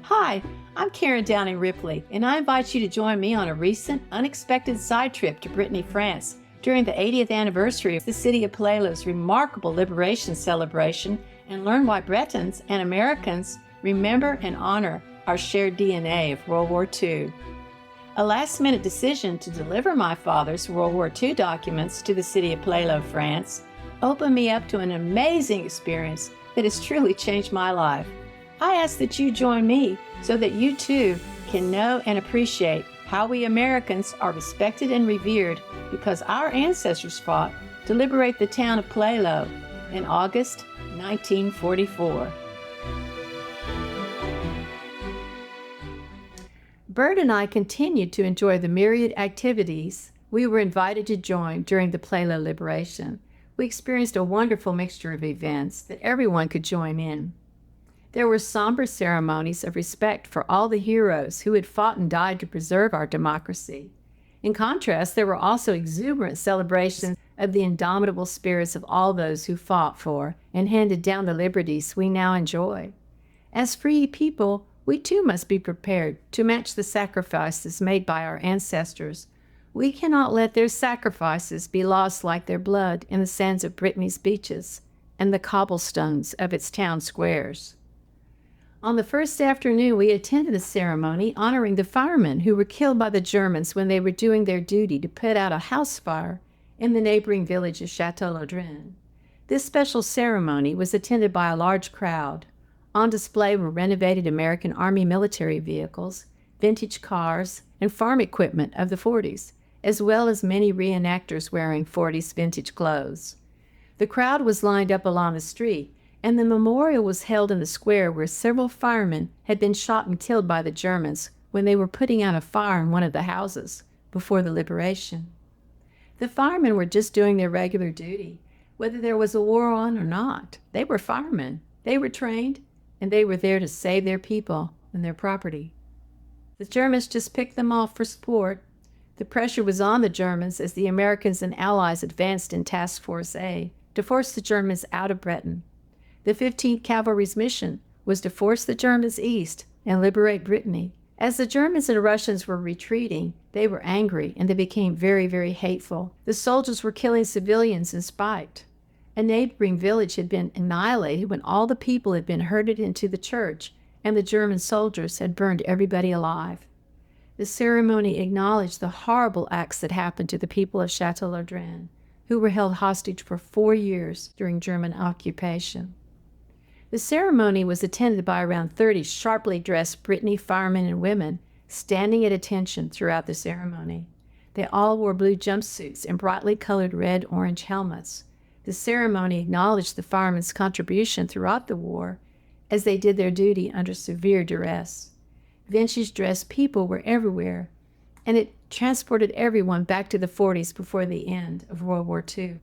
Hi, I'm Karen Downing Ripley, and I invite you to join me on a recent, unexpected side trip to Brittany, France, during the 80th anniversary of the city of Plélo's remarkable liberation celebration, and learn why Bretons and Americans remember and honor our shared DNA of World War II. A last-minute decision to deliver my father's World War II documents to the city of Plélo, France, opened me up to an amazing experience that has truly changed my life. I ask that you join me so that you too can know and appreciate how we Americans are respected and revered because our ancestors fought to liberate the town of Plélo in August 1944. Burt and I continued to enjoy the myriad activities we were invited to join during the Plélo liberation. We experienced a wonderful mixture of events that everyone could join in. There were somber ceremonies of respect for all the heroes who had fought and died to preserve our democracy. In contrast, there were also exuberant celebrations of the indomitable spirits of all those who fought for and handed down the liberties we now enjoy. As free people, we too must be prepared to match the sacrifices made by our ancestors. We cannot let their sacrifices be lost like their blood in the sands of Brittany's beaches and the cobblestones of its town squares. On the first afternoon, we attended a ceremony honoring the firemen who were killed by the Germans when they were doing their duty to put out a house fire in the neighboring village of Château-Laudren. This special ceremony was attended by a large crowd. On display were renovated American Army military vehicles, vintage cars, and farm equipment of the 40s, as well as many reenactors wearing 40s vintage clothes. The crowd was lined up along the street, and the memorial was held in the square where several firemen had been shot and killed by the Germans when they were putting out a fire in one of the houses before the liberation. The firemen were just doing their regular duty, whether there was a war on or not. They were firemen. They were trained, and they were there to save their people and their property. The Germans just picked them off for sport. The pressure was on the Germans as the Americans and Allies advanced in Task Force A to force the Germans out of Britain. The 15th Cavalry's mission was to force the Germans east and liberate Brittany. As the Germans and Russians were retreating, they were angry and they became very, very hateful. The soldiers were killing civilians in spite. A neighboring village had been annihilated when all the people had been herded into the church, and the German soldiers had burned everybody alive. The ceremony acknowledged the horrible acts that happened to the people of Château-Laudren, who were held hostage for 4 years during German occupation. The ceremony was attended by around 30 sharply dressed Brittany firemen and women, standing at attention throughout the ceremony. They all wore blue jumpsuits and brightly colored red-orange helmets. The ceremony acknowledged the firemen's contribution throughout the war as they did their duty under severe duress. Vintage-dressed people were everywhere, and it transported everyone back to the 40s before the end of World War II.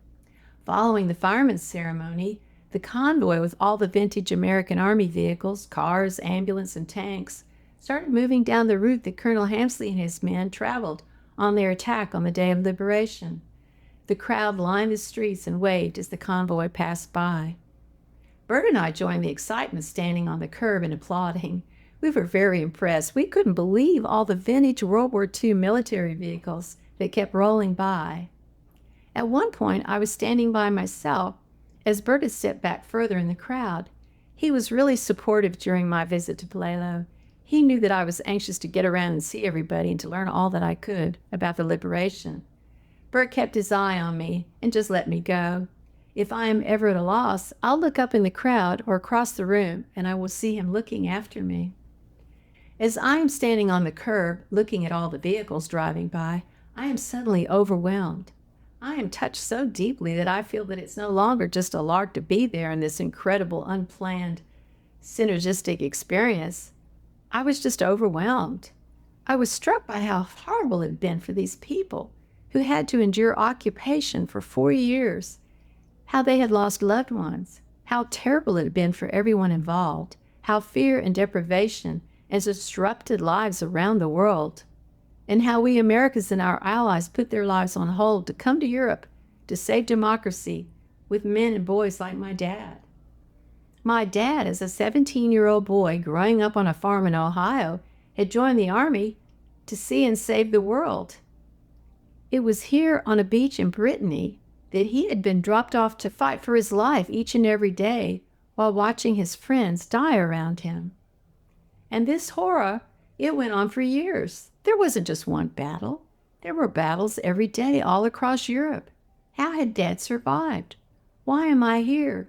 Following the firemen's ceremony, the convoy with all the vintage American Army vehicles, cars, ambulances, and tanks started moving down the route that Colonel Hamsley and his men traveled on their attack on the day of liberation. The crowd lined the streets and waved as the convoy passed by. Burt and I joined the excitement standing on the curb and applauding. We were very impressed. We couldn't believe all the vintage World War II military vehicles that kept rolling by. At one point, I was standing by myself as Burt had stepped back further in the crowd. He was really supportive during my visit to Plélo. He knew that I was anxious to get around and see everybody and to learn all that I could about the liberation. Burt kept his eye on me and just let me go. If I am ever at a loss, I'll look up in the crowd or across the room, and I will see him looking after me. As I am standing on the curb, looking at all the vehicles driving by, I am suddenly overwhelmed. I am touched so deeply that I feel that it's no longer just a lark to be there in this incredible, unplanned, synergistic experience. I was just overwhelmed. I was struck by how horrible it had been for these people who had to endure occupation for 4 years, how they had lost loved ones, how terrible it had been for everyone involved, how fear and deprivation has disrupted lives around the world, and how we Americans and our allies put their lives on hold to come to Europe to save democracy with men and boys like my dad. My dad, as a 17-year-old boy growing up on a farm in Ohio, had joined the Army to see and save the world. It was here on a beach in Brittany that he had been dropped off to fight for his life each and every day while watching his friends die around him. And this horror, it went on for years. There wasn't just one battle. There were battles every day all across Europe. How had Dad survived? Why am I here?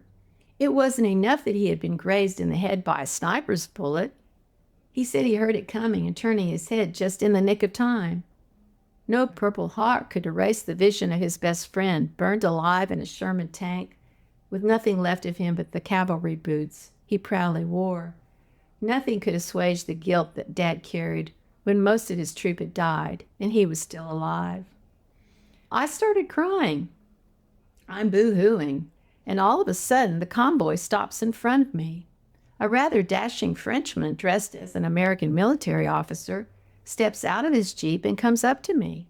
It wasn't enough that he had been grazed in the head by a sniper's bullet. He said he heard it coming and turning his head just in the nick of time. No Purple Heart could erase the vision of his best friend, burned alive in a Sherman tank, with nothing left of him but the cavalry boots he proudly wore. Nothing could assuage the guilt that Dad carried when most of his troop had died and he was still alive. I started crying. I'm boo-hooing, and all of a sudden the convoy stops in front of me. A rather dashing Frenchman dressed as an American military officer steps out of his jeep and comes up to me.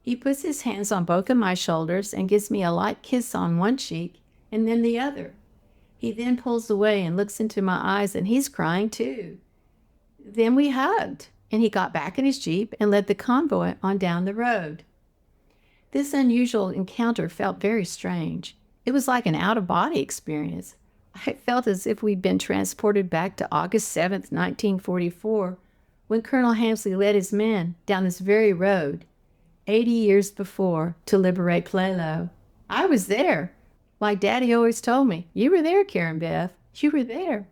He puts his hands on both of my shoulders and gives me a light kiss on one cheek and then the other. He then pulls away and looks into my eyes, and he's crying too. Then we hugged, and he got back in his jeep and led the convoy on down the road. This unusual encounter felt very strange. It was like an out-of-body experience. I felt as if we'd been transported back to August 7th, 1944, when Colonel Hamsley led his men down this very road, 80 years before, to liberate Plélo. I was there. Like Daddy always told me, you were there, Karen Beth. You were there.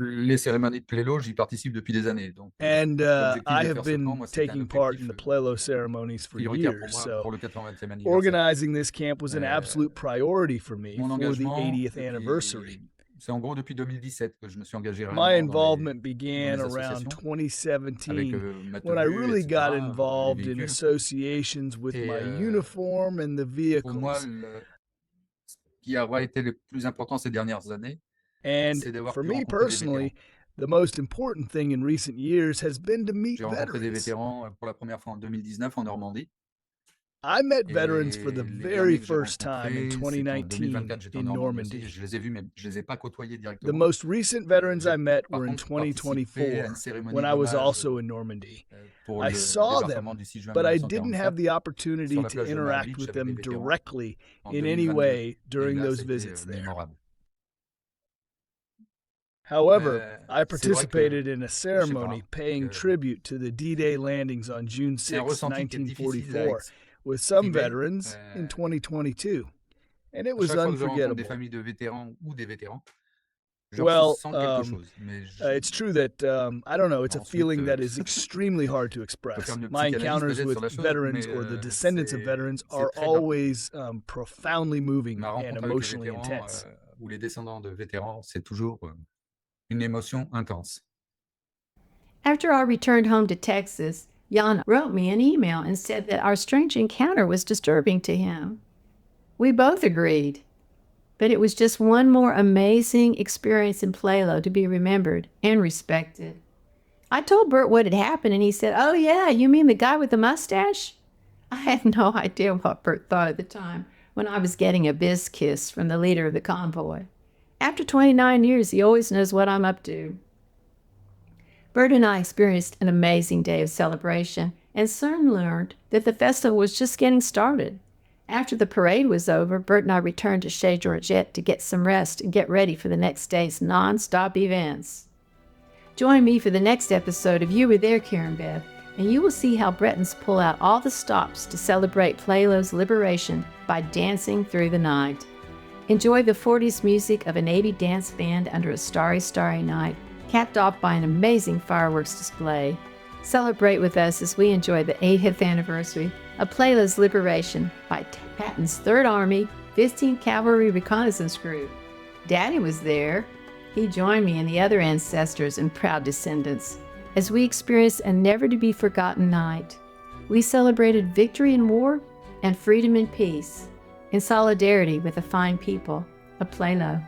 Les cérémonies de Plélo, j'y participe depuis des années. Donc, And l'objectif I de have faire ce camp, been moi, c'était un taking part objectif in the Plélo ceremonies for prioritaire pour years, moi pour so le 80e anniversaire. organizing this camp was an absolute priority for me Mon for the engagement, 80th anniversary. c'est en gros depuis 2017 que je me suis engagé My réellement dans involvement les began around associations, 2017 avec ma when I tenue, really etc., got les involved in véhicules. associations with Et my uniform and the pour moi, vehicles. ce qui aura été le plus important ces dernières années, And c'est d'avoir for pu me rencontrer des personally, vétérans. the most important thing in recent years has been to meet J'ai rencontré des veterans. vétérans pour la première fois en 2019 en Normandie. I met veterans for the Et les very derniers que j'ai first time in rencontrés, c'était en 2019 2024, j'étais en in Normandie aussi. Normandy. Je les ai vus, mais je les ai pas côtoyés The directement. most recent veterans I J'ai met par were in contre participé à une 2024 cérémonie when I was d'hommage also in Normandy. pour I le saw débarquement them, du 6 juin but I didn't have 1944 the opportunity sur la to plage de interact Marbeach with avec des them vétérans directly en in any 2022. way Et during là, those c'était visits there. mémorable. However, I C'est vrai que, participated in a je sais pas, ceremony paying tribute to the D-Day landings on June c'est un 6, ressenti qui est difficile à 1944, with some exprimer. veterans in 2022, and it À was chaque fois que je rencontre des unforgettable. familles de vétérans ou des vétérans, je Well, ressens quelque chose. Mais it's true that, I don't know, it's a ensuite, feeling that is extremely hard to je peux express. faire une My psychanalyse encounters peut-être with sur la chose, veterans mais or the descendants of veterans c'est are très dur. always profoundly moving Ma and rencontre avec les emotionally vétérans intense. ou les descendants de vétérans, c'est toujours une émotion intense. After I returned home to Texas, Jan wrote me an email and said that our strange encounter was disturbing to him. We both agreed. But it was just one more amazing experience in Plélo to be remembered and respected. I told Burt what had happened, and he said, "Oh, yeah, you mean the guy with the mustache?" I had no idea what Burt thought at the time when I was getting a biz kiss from the leader of the convoy. After 29 years, he always knows what I'm up to. Burt and I experienced an amazing day of celebration and soon learned that the festival was just getting started. After the parade was over, Burt and I returned to Chez Georgette to get some rest and get ready for the next day's non-stop events. Join me for the next episode of You Were There, Karen Beth, and you will see how Bretons pull out all the stops to celebrate Plélo's liberation by dancing through the night. Enjoy the 40s music of a Navy dance band under a starry, starry night, capped off by an amazing fireworks display. Celebrate with us as we enjoy the 80th anniversary of Plélo's liberation by Patton's 3rd Army, 15th Cavalry Reconnaissance Group. Daddy was there. He joined me and the other ancestors and proud descendants as we experienced a never-to-be-forgotten night. We celebrated victory in war and freedom in peace, in solidarity with the fine people of Plélo.